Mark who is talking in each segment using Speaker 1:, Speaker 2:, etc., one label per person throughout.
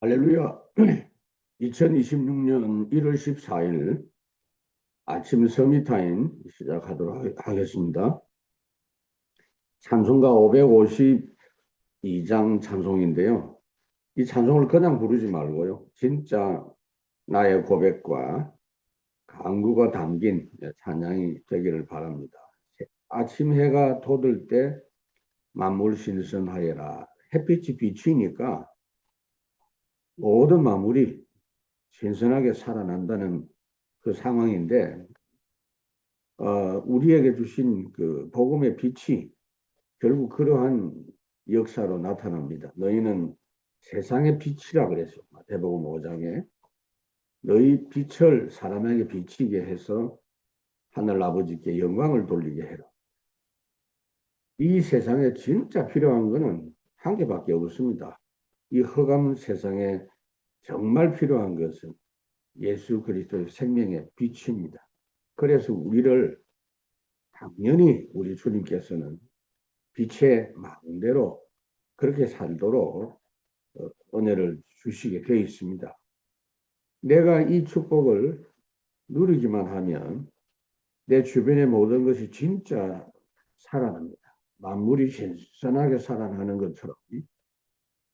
Speaker 1: 할렐루야. 2026년 1월 14일 아침 서미타임 시작하도록 하겠습니다. 찬송가 552장 찬송인데요. 이 찬송을 그냥 부르지 말고요. 진짜 나의 고백과 간구가 담긴 찬양이 되기를 바랍니다. 아침 해가 돋을 때 만물 신선하여라. 햇빛이 비치니까 모든 만물이 신선하게 살아난다는 그 상황인데, 우리에게 주신 그 복음의 빛이 결국 그러한 역사로 나타납니다. 너희는 세상의 빛이라 그랬어요. 마태복음 5장에 너희 빛을 사람에게 비치게 해서 하늘 아버지께 영광을 돌리게 해라. 이 세상에 진짜 필요한 것은 한 개밖에 없습니다. 이 흑암 세상에 정말 필요한 것은 예수 그리스도의 생명의 빛입니다. 그래서 우리를 당연히 우리 주님께서는 빛의 마음대로 그렇게 살도록 은혜를 주시게 되어 있습니다. 내가 이 축복을 누리기만 하면 내 주변의 모든 것이 진짜 살아납니다. 만물이 신선하게 살아나는 것처럼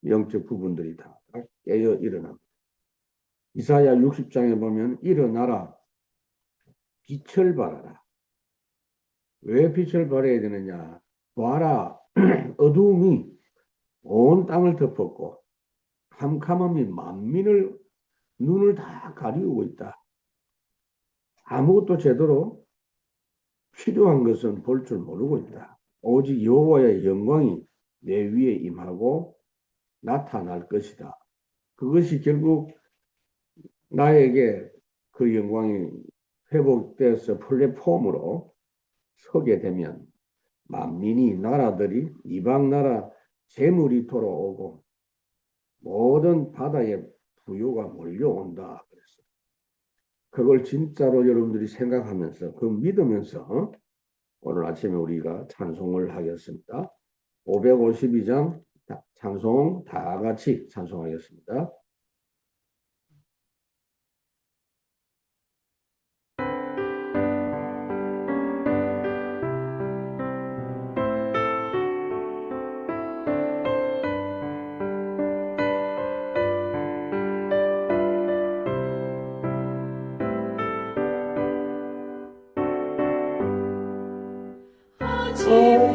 Speaker 1: 영적 부분들이 다 깨어 일어납니다. 이사야 60장에 보면 일어나라, 빛을 발하라. 왜 빛을 발해야 되느냐? 봐라, 어두움이 온 땅을 덮었고 캄캄함이 만민을 눈을 다 가리우고 있다. 아무것도 제대로 필요한 것은 볼 줄 모르고 있다. 오직 여호와의 영광이 내 위에 임하고 나타날 것이다. 그것이 결국 나에게 그 영광이 회복되어서 플랫폼으로 서게 되면 만민이 나라들이 이방 나라 재물이 돌아오고 모든 바다에 부요가 몰려온다 그랬어요. 그걸 진짜로 여러분들이 생각하면서 그 믿으면서 오늘 아침에 우리가 찬송을 하겠습니다. 552장 찬송 다 같이 찬송하겠습니다.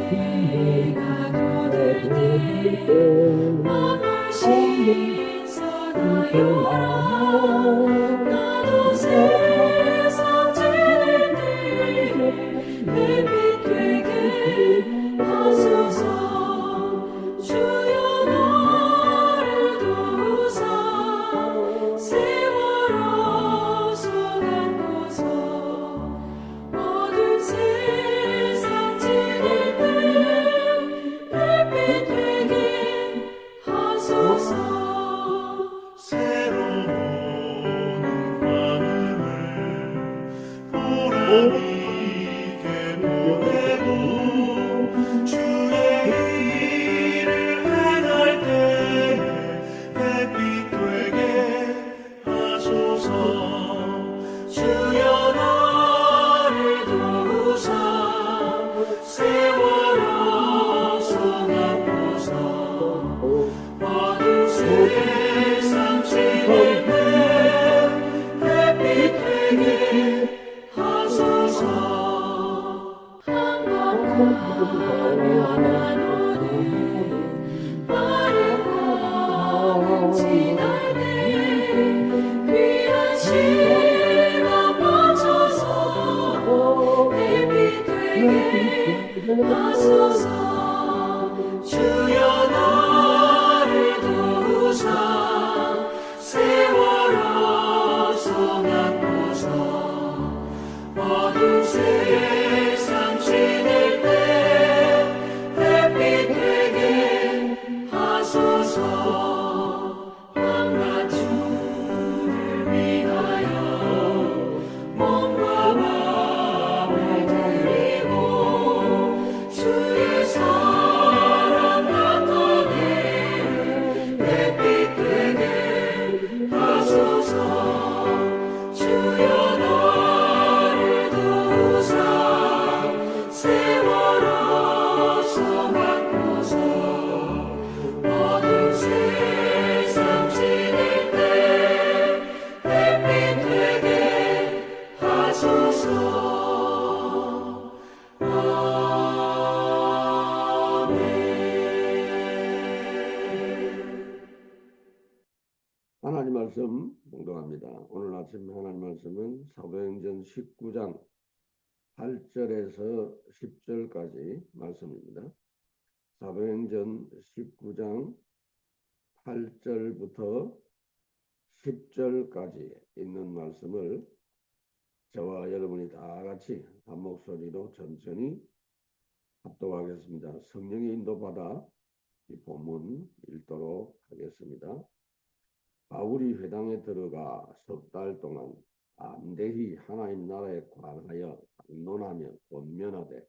Speaker 2: 해가 돋을 때 만물 신선하여라. 나도 세상 지낼 때 햇빛 되게 하소서. 주여 나를 도우사 세월호 속안고서 모든 세상 지낼 때 햇빛 되게 하소서.
Speaker 3: 새로운 환음을 보람이 있게 보내고 주의 일을 행할 때에 햇빛 되게 하소서.
Speaker 2: 주여 나를 도우사 세월호 속안고서 모든 세상 지낼 때 햇빛 되게 하소서. 한번하면 하노니 빠른 강은 지날 때 귀한 시간 맞춰서 햇빛 되게 하소서. 주여 나를 도우사 세월호 속안고서 모든 세상 지낼 때 햇빛 되게 하소서. 밤낮 주를 위하여 몸과 마음을 드리고 주의 사랑 나타내 햇빛 되게 세월아서 바꾸소 어두운 세상 지낼 때 햇빛 되게 하소서.
Speaker 1: 하나님 말씀 봉독합니다. 오늘 아침 하나님 말씀은 사도행전 19장 8절에서 10절까지 말씀입니다. 사도행전 19장 8절부터 10절까지 있는 말씀을 저와 여러분이 다 같이 한 목소리로 천천히 합독하겠습니다. 성령의 인도받아 이 본문 읽도록 하겠습니다. 바울이 회당에 들어가 석 달 동안 담대히 하나님 나라에 관하여 강론하며 권면하되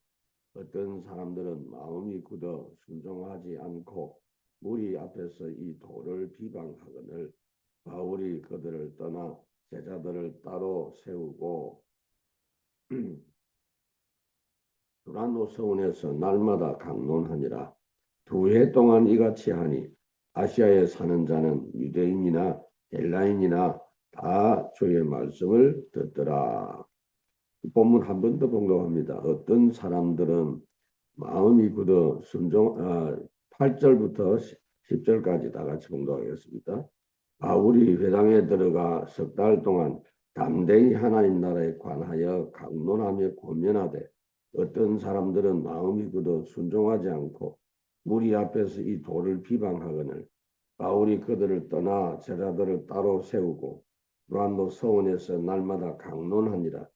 Speaker 1: 어떤 사람들은 마음이 굳어 순종하지 않고 무리 앞에서 이 도를 비방하거늘 바울이 그들을 떠나 제자들을 따로 세우고 두란노 서원에서 날마다 강론하니라. 2해 동안 이같이 하니 아시아에 사는 자는 유대인이나 헬라인이나 다 주의 말씀을 듣더라. 본문 한 번 더 봉독합니다. 어떤 사람들은 마음이 굳어 8절부터 10절까지 다 같이 봉독하겠습니다. 바울이 회당에 들어가 석 달 동안 담대히 하나님 나라에 관하여 강론하며 권면하되 어떤 사람들은 마음이 굳어 순종하지 않고 무리 앞에서 이 도를 비방하거늘 바울이 그들을 떠나 제자들을 따로 세우고 두란노 서원에서 날마다 강론하니라.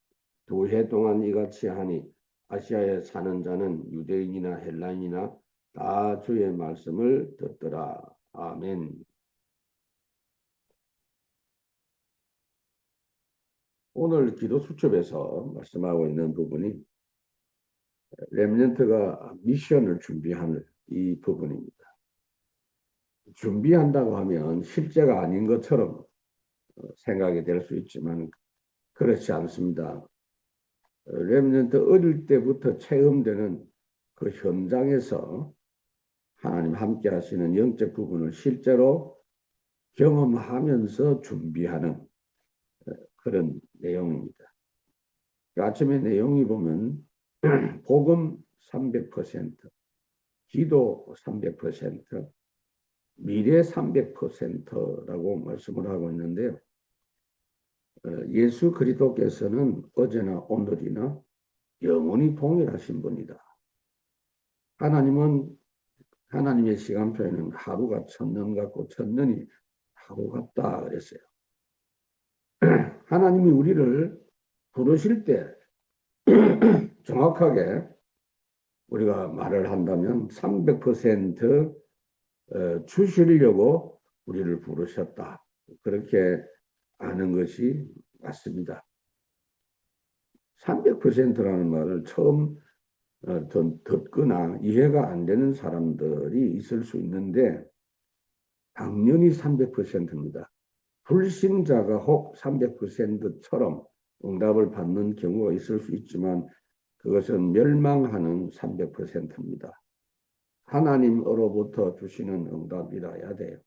Speaker 1: 2해 동안 이같이 하니 아시아에 사는 자는 유대인이나 헬라인이나 다 주의 말씀을 듣더라. 아멘. 오늘 기도 수첩에서 말씀하고 있는 부분이 렘넌트가 미션을 준비하는 이 부분입니다. 준비한다고 하면 실제가 아닌 것처럼 생각이 될 수 있지만 그렇지 않습니다. 렘넌트 어릴 때부터 체험되는 그 현장에서 하나님 함께 하시는 영적 부분을 실제로 경험하면서 준비하는 그런 내용입니다. 아침에 내용이 보면 복음 300%, 기도 300%, 미래 300%라고 말씀을 하고 있는데요. 예수 그리스도께서는 어제나 오늘이나 영원히 동일하신 분이다. 하나님은 하나님의 시간표에는 하루가 천년 같고 천년이 하루 같다 그랬어요. 하나님이 우리를 부르실 때 정확하게 우리가 말을 한다면 300% 주시려고 우리를 부르셨다. 그렇게 아는 것이 맞습니다. 300%라는 말을 처음 듣거나 이해가 안 되는 사람들이 있을 수 있는데 당연히 300%입니다. 불신자가 혹 300%처럼 응답을 받는 경우가 있을 수 있지만 그것은 멸망하는 300%입니다. 하나님으로부터 주시는 응답이라야 돼요.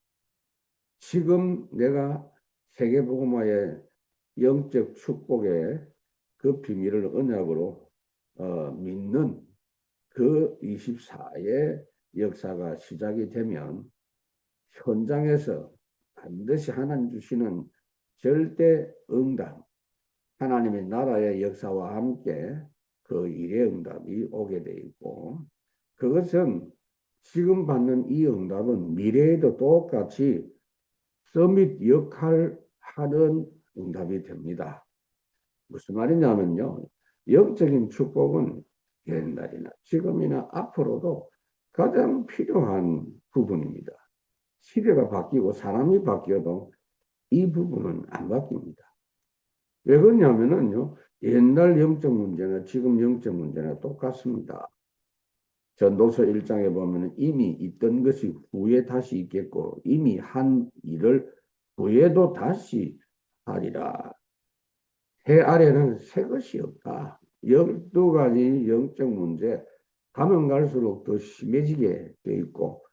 Speaker 1: 지금 내가 세계복음화의 영적 축복의 그 비밀을 언약으로 믿는 그 24의 역사가 시작이 되면 현장에서 반드시 하나님 주시는 절대 응답, 하나님의 나라의 역사와 함께 그 일의 응답이 오게 돼 있고 그것은 지금 받는 이 응답은 미래에도 똑같이 서밋 역할을 하는 응답이 됩니다. 무슨 말이냐면요. 영적인 축복은 옛날이나 지금이나 앞으로도 가장 필요한 부분입니다. 시대가 바뀌고 사람이 바뀌어도 이 부분은 안 바뀝니다. 왜 그러냐면요. 옛날 영적 문제나 지금 영적 문제나 똑같습니다. 전도서 1장에 보면 이미 있던 것이 후에 다시 있겠고 이미 한 일을 후에도 다시 하리라. 해 아래는 새 것이 없다. 12가지 영적 문제 가면 갈수록 더 심해지게 돼 있고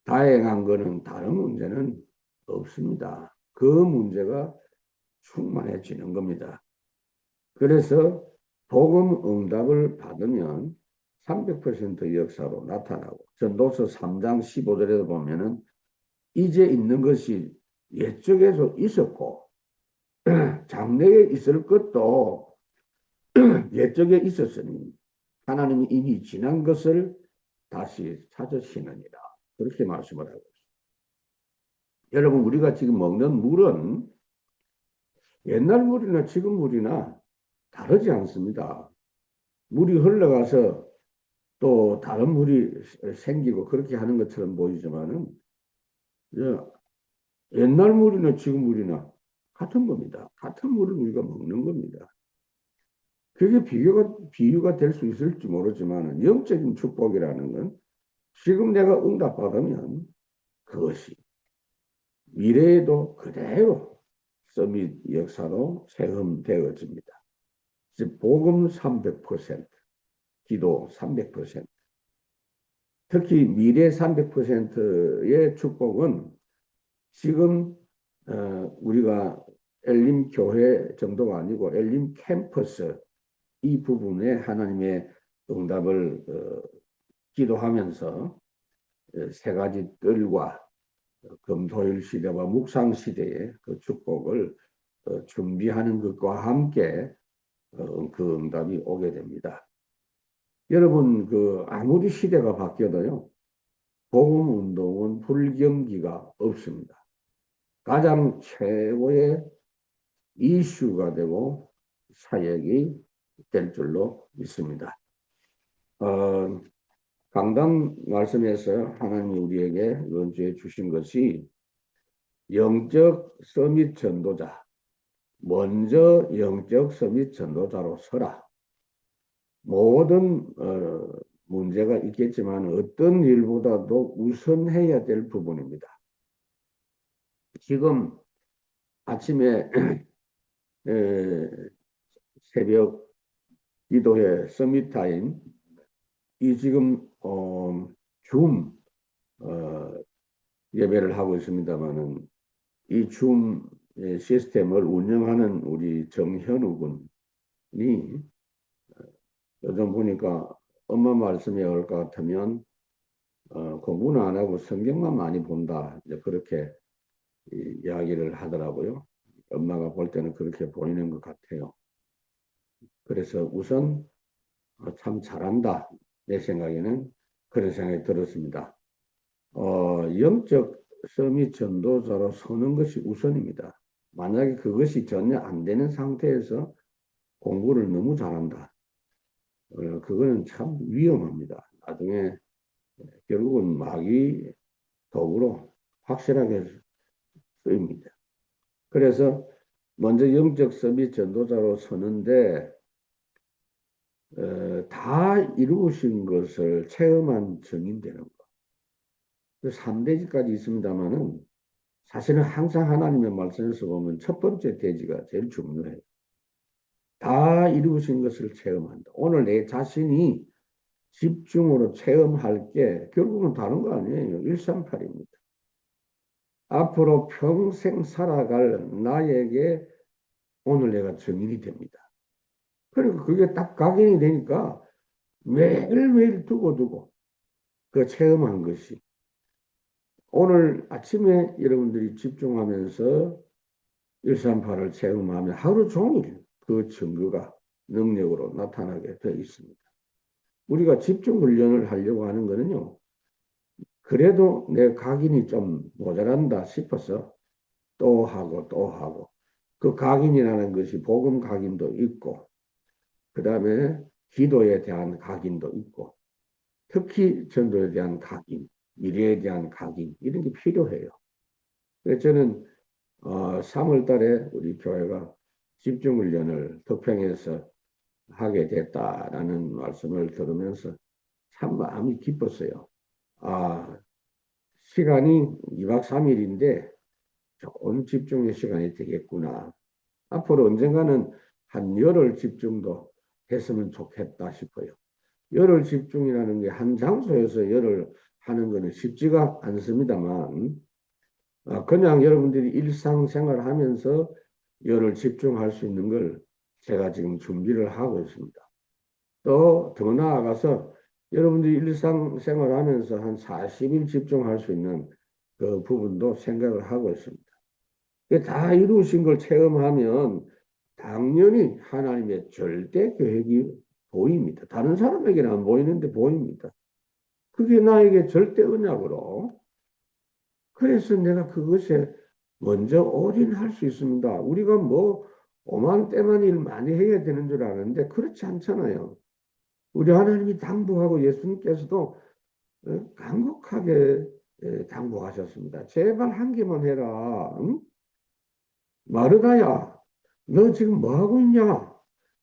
Speaker 1: 다행한 거는 다른 문제는 없습니다. 그 문제가 충만해지는 겁니다. 그래서 복음 응답을 받으면 300% 역사로 나타나고 전도서 3장 15절에 보면은 이제 있는 것이 옛적에도 있었고 장래에 있을 것도 옛적에 있었으니 하나님이 이미 지난 것을 다시 찾으시느니라. 그렇게 말씀을 하고 있습니다. 여러분 우리가 지금 먹는 물은 옛날 물이나 지금 물이나 다르지 않습니다. 물이 흘러가서 또 다른 물이 생기고 그렇게 하는 것처럼 보이지만은 옛날 물이나 지금 물이나 같은 겁니다. 같은 물을 우리가 먹는 겁니다. 그게 비유가 될 수 있을지 모르지만 영적인 축복이라는 건 지금 내가 응답받으면 그것이 미래에도 그대로 서밋 역사로 체험되어집니다. 즉 복음 300%, 기도 300%. 특히 미래 300%의 축복은 지금 우리가 엘림 교회 정도가 아니고 엘림 캠퍼스 이 부분에 하나님의 응답을 기도하면서 세 가지 뜰과 금토일 시대와 묵상 시대의 그 축복을 준비하는 것과 함께 그 응답이 오게 됩니다. 여러분 아무리 시대가 바뀌어도요 복음 운동은 불경기가 없습니다. 가장 최고의 이슈가 되고 사역이 될 줄로 믿습니다. 강단 말씀에서 하나님이 우리에게 이번 주에 주신 것이 영적 서밋 전도자, 먼저 영적 서밋 전도자로 서라. 모든 문제가 있겠지만 어떤 일보다도 우선해야 될 부분입니다. 지금 아침에 새벽 기도회 서밋 타임 이 지금 줌 예배를 하고 있습니다만은 이 줌 시스템을 운영하는 우리 정현우 군이 요즘 보니까 엄마 말씀에 올 것 같으면 공부는 안 하고 성경만 많이 본다 이제 그렇게 이야기를 하더라고요. 엄마가 볼 때는 그렇게 보이는 것 같아요. 그래서 우선 참 잘한다 내 생각에는 그런 생각이 들었습니다. 영적 서밋 전도자로 서는 것이 우선입니다. 만약에 그것이 전혀 안 되는 상태에서 공부를 너무 잘한다. 그거는 참 위험합니다. 나중에 결국은 마귀 도구로 확실하게 쓰입니다. 그래서 먼저 영적 서밋 전도자로 서는데 다 이루신 것을 체험한 증인되는 것. 3대지까지 있습니다만은 사실은 항상 하나님의 말씀에서 보면 첫 번째 대지가 제일 중요해요. 다 이루신 것을 체험한다. 오늘 내 자신이 집중으로 체험할 게 결국은 다른 거 아니에요. 138입니다. 앞으로 평생 살아갈 나에게 오늘 내가 증인이 됩니다. 그리고 그게 딱 각인이 되니까 매일매일 두고 그 체험한 것이 오늘 아침에 여러분들이 집중하면서 138을 체험하면 하루 종일 그 증거가 능력으로 나타나게 되어 있습니다. 우리가 집중 훈련을 하려고 하는 거는요. 그래도 내 각인이 좀 모자란다 싶어서 또 하고 그 각인이라는 것이 복음 각인도 있고 그 다음에 기도에 대한 각인도 있고 특히 전도에 대한 각인, 미래에 대한 각인 이런 게 필요해요. 그래서 저는 3월 달에 우리 교회가 집중훈련을 덕평에서 하게 됐다라는 말씀을 들으면서 참 마음이 기뻤어요. 시간이 2박 3일인데 좋은 집중의 시간이 되겠구나. 앞으로 언젠가는 한 열흘 집중도 했으면 좋겠다 싶어요. 열흘 집중이라는 게 한 장소에서 열흘 하는 것은 쉽지가 않습니다만 그냥 여러분들이 일상생활 하면서 열흘 집중할 수 있는 걸 제가 지금 준비를 하고 있습니다. 또 더 나아가서 여러분들이 일상생활 하면서 한 40일 집중할 수 있는 그 부분도 생각을 하고 있습니다. 다 이루신 걸 체험하면 당연히 하나님의 절대 계획이 보입니다. 다른 사람에게는 안 보이는데 보입니다. 그게 나에게 절대 언약으로. 그래서 내가 그것에 먼저 올인할 수 있습니다. 우리가 뭐 오만 때만 일 많이 해야 되는 줄 아는데 그렇지 않잖아요. 우리 하나님이 당부하고 예수님께서도 간곡하게 당부하셨습니다. 제발 한 개만 해라. 응? 마르다야, 너 지금 뭐 하고 있냐?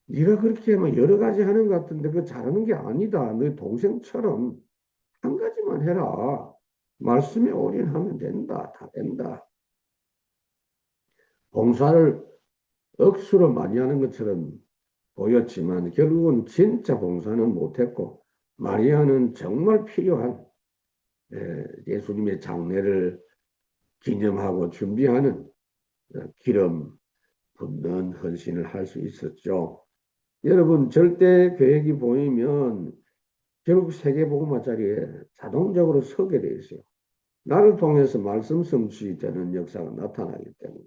Speaker 1: 네가 그렇게 하면 여러 가지 하는 것 같은데 그거 잘하는 게 아니다. 너 동생처럼 한 가지만 해라. 말씀에 올인하면 된다. 다 된다. 봉사를 억수로 많이 하는 것처럼 보였지만 결국은 진짜 봉사는 못했고 마리아는 정말 필요한 예수님의 장례를 기념하고 준비하는 기름 붓는 헌신을 할 수 있었죠. 여러분 절대 계획이 보이면 결국 세계복음화자리에 자동적으로 서게 돼 있어요. 나를 통해서 말씀 성취되는 역사가 나타나기 때문에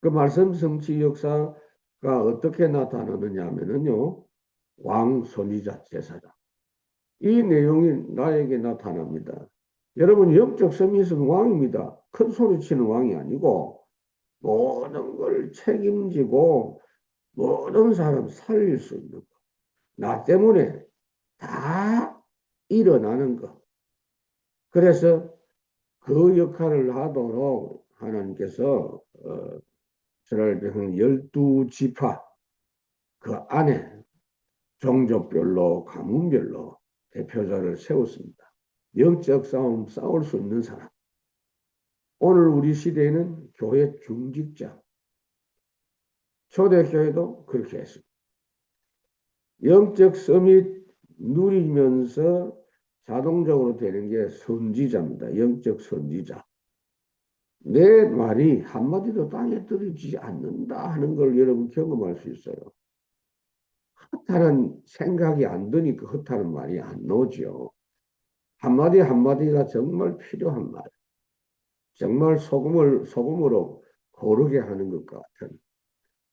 Speaker 1: 그 말씀 성취 역사가 어떻게 나타나느냐 하면요. 왕, 선지자, 제사장. 이 내용이 나에게 나타납니다. 여러분 영적 서밋은 왕입니다. 큰 소리 치는 왕이 아니고 모든 걸 책임지고 모든 사람 살릴 수 있는 것. 나 때문에 다 일어나는 것. 그래서 그 역할을 하도록 하나님께서 이스라엘 백성 12지파 그 안에 종족별로 가문별로 대표자를 세웠습니다. 영적 싸움 싸울 수 있는 사람. 오늘 우리 시대에는 교회 중직자, 초대교회도 그렇게 했습니다. 영적 서밋 누리면서 자동적으로 되는 게 선지자입니다. 영적 선지자. 내 말이 한마디도 땅에 떨어지지 않는다 하는 걸 여러분 경험할 수 있어요. 허탈한 생각이 안 드니까 허탈한 말이 안 나오죠. 한마디 한마디가 정말 필요한 말. 정말 소금으로 고르게 하는 것 같은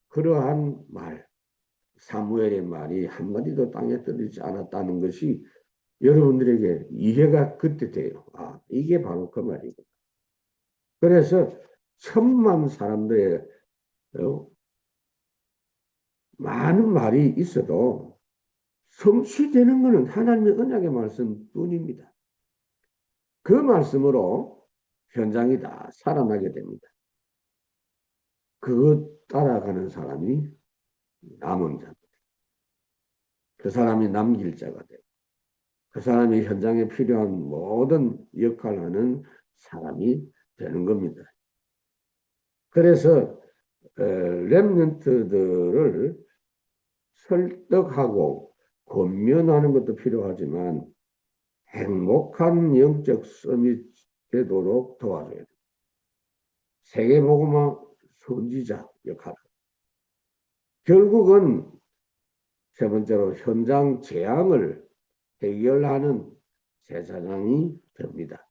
Speaker 1: 그러한 말. 사무엘의 말이 한마디도 땅에 떨어지지 않았다는 것이 여러분들에게 이해가 그때 돼요. 아, 이게 바로 그 말이구나. 그래서 천만 사람들의 많은 말이 있어도 성취되는 것은 하나님의 언약의 말씀뿐입니다. 그 말씀으로 현장이 다 살아나게 됩니다. 그것 따라가는 사람이 남은 자. 그 사람이 남길 자가 되고 그 사람이 현장에 필요한 모든 역할을 하는 사람이 되는 겁니다. 그래서 렘넌트들을 설득하고 권면하는 것도 필요하지만 행복한 영적 썸이 되도록 도와줘야 됩니다. 세계복음화 선지자 역할. 결국은 세 번째로 현장 재앙을 해결하는 제사장이 됩니다.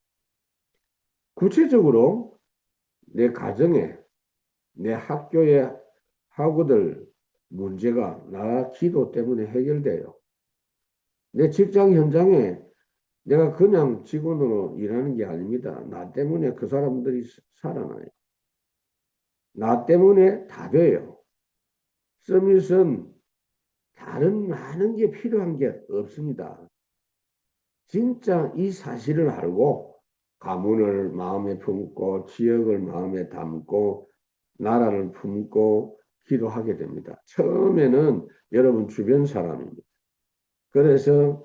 Speaker 1: 구체적으로 내 가정에, 내 학교의 학우들 문제가 나 기도 때문에 해결돼요. 내 직장 현장에 내가 그냥 직원으로 일하는 게 아닙니다. 나 때문에 그 사람들이 살아나요. 나 때문에 다 돼요. 서밋은 다른 많은 게 필요한 게 없습니다. 진짜 이 사실을 알고 가문을 마음에 품고 지역을 마음에 담고 나라를 품고 기도하게 됩니다. 처음에는 여러분 주변 사람입니다. 그래서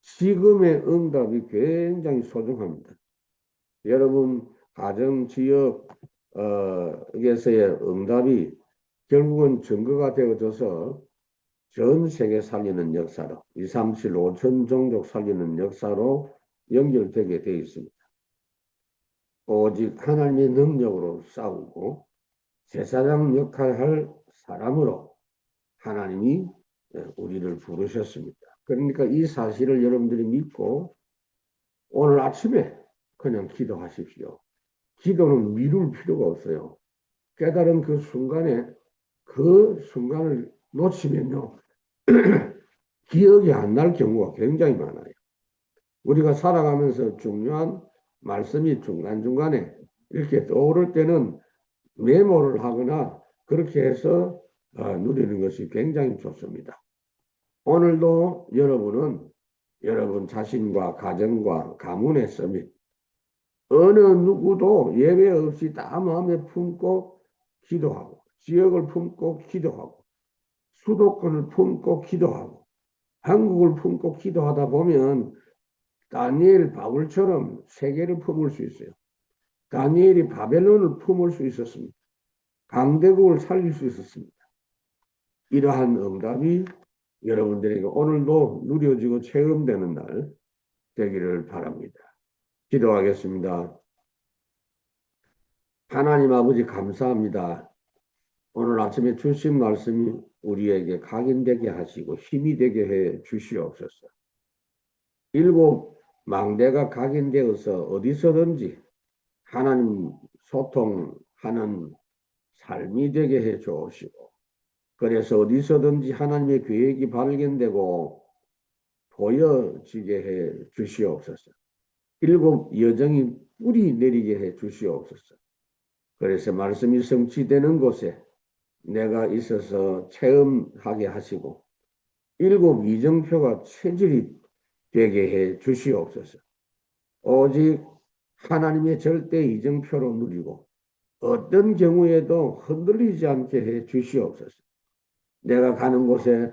Speaker 1: 지금의 응답이 굉장히 소중합니다. 여러분 가정 지역에서의 응답이 결국은 증거가 되어져서 전 세계 살리는 역사로 237 5천 종족 살리는 역사로 연결되게 되어 있습니다. 오직 하나님의 능력으로 싸우고 제사장 역할을 할 사람으로 하나님이 우리를 부르셨습니다. 그러니까 이 사실을 여러분들이 믿고 오늘 아침에 그냥 기도하십시오. 기도는 미룰 필요가 없어요. 깨달은 그 순간을 놓치면요. 기억이 안 날 경우가 굉장히 많아요. 우리가 살아가면서 중요한 말씀이 중간중간에 이렇게 떠오를 때는 메모를 하거나 그렇게 해서 누리는 것이 굉장히 좋습니다. 오늘도 여러분은 여러분 자신과 가정과 가문의 서밋 어느 누구도 예외 없이 다 마음에 품고 기도하고 지역을 품고 기도하고 수도권을 품고 기도하고 한국을 품고 기도하다 보면 다니엘 바울처럼 세계를 품을 수 있어요. 다니엘이 바벨론을 품을 수 있었습니다. 강대국을 살릴 수 있었습니다. 이러한 응답이 여러분들에게 오늘도 누려지고 체험되는 날 되기를 바랍니다. 기도하겠습니다. 하나님 아버지 감사합니다. 오늘 아침에 주신 말씀이 우리에게 각인되게 하시고 힘이 되게 해 주시옵소서. 7 망대가 각인되어서 어디서든지 하나님 소통하는 삶이 되게 해 주옵시고 그래서 어디서든지 하나님의 계획이 발견되고 보여지게 해 주시옵소서. 7 여정이 뿌리 내리게 해 주시옵소서. 그래서 말씀이 성취되는 곳에 내가 있어서 체험하게 하시고 7 이정표가 체질이 되게 해 주시옵소서. 오직 하나님의 절대 이정표로 누리고 어떤 경우에도 흔들리지 않게 해 주시옵소서. 내가 가는 곳에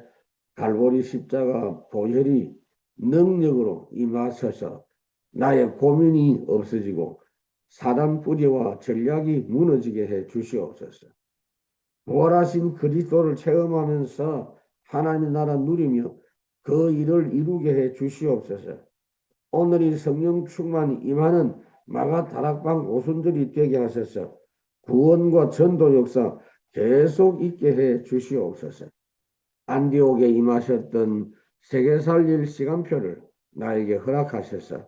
Speaker 1: 갈보리 십자가 보혈이 능력으로 임하셔서 나의 고민이 없어지고 사단 뿌리와 전략이 무너지게 해 주시옵소서. 부활하신 그리스도를 체험하면서 하나님의 나라 누리며 그 일을 이루게 해 주시옵소서. 오늘이 성령 충만이 임하는 마가 다락방 오순절이 되게 하셔서 구원과 전도 역사 계속 있게 해 주시옵소서. 안디옥에 임하셨던 세계 살릴 시간표를 나에게 허락하셔서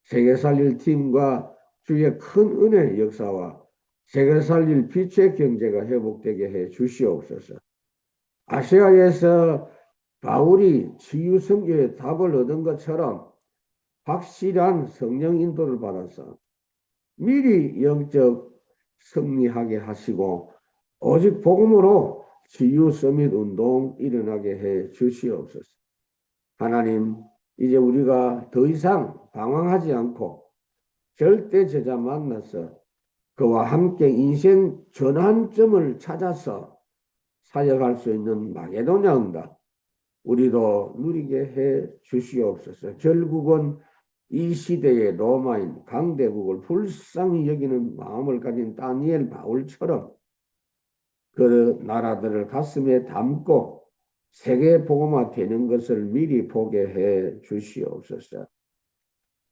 Speaker 1: 세계 살릴 팀과 주의 큰 은혜 역사와 세계 살릴 빛의 경제가 회복되게 해 주시옵소서. 아시아에서 바울이 치유 선교의 답을 얻은 것처럼 확실한 성령 인도를 받아서 미리 영적 승리하게 하시고 오직 복음으로 치유 서밋 운동 일어나게 해 주시옵소서. 하나님, 이제 우리가 더 이상 방황하지 않고 절대 제자 만나서 그와 함께 인생 전환점을 찾아서 사역할 수 있는 마게도냐 응답 우리도 누리게 해 주시옵소서. 결국은 이 시대의 로마인 강대국을 불쌍히 여기는 마음을 가진 다니엘 바울처럼 그 나라들을 가슴에 담고 세계 복음화 되는 것을 미리 보게 해 주시옵소서.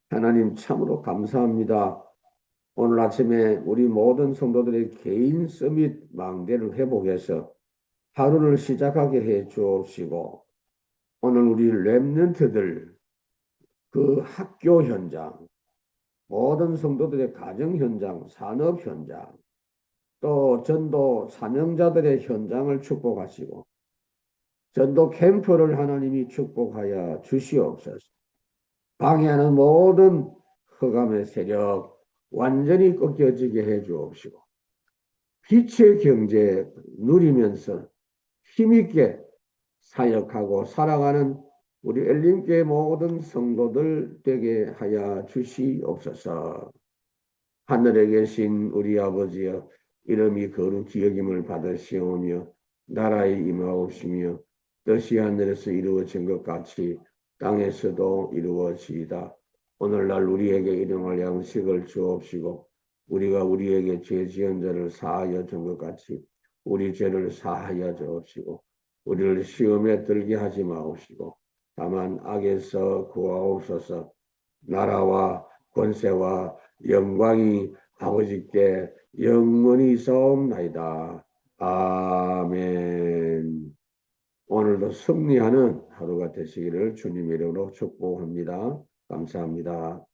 Speaker 1: 하나님 참으로 감사합니다. 오늘 아침에 우리 모든 성도들의 개인 서밋 망대를 회복해서 하루를 시작하게 해 주옵시고 오늘 우리 렘넌트들 그 학교 현장, 모든 성도들의 가정 현장, 산업 현장, 또 전도 사명자들의 현장을 축복하시고 전도 캠프를 하나님이 축복하여 주시옵소서. 방해하는 모든 흑암의 세력 완전히 꺾여지게 해 주옵시고 빛의 경제 누리면서 힘있게 사역하고 살아가는 우리 엘림교회 모든 성도들 되게 하여 주시옵소서. 하늘에 계신 우리 아버지여 이름이 거룩히 여김을 받으시오며 나라에 임하옵시며 뜻이 하늘에서 이루어진 것 같이 땅에서도 이루어지이다. 오늘날 우리에게 일용할 양식을 주옵시고 우리가 우리에게 죄 지은 자를 사하여 준 것 같이 우리 죄를 사하여 주옵시고 우리를 시험에 들게 하지 마옵시고 다만 악에서 구하옵소서. 나라와 권세와 영광이 아버지께 영원히 있사옵나이다. 아멘. 오늘도 승리하는 하루가 되시기를 주님의 이름으로 축복합니다. 감사합니다.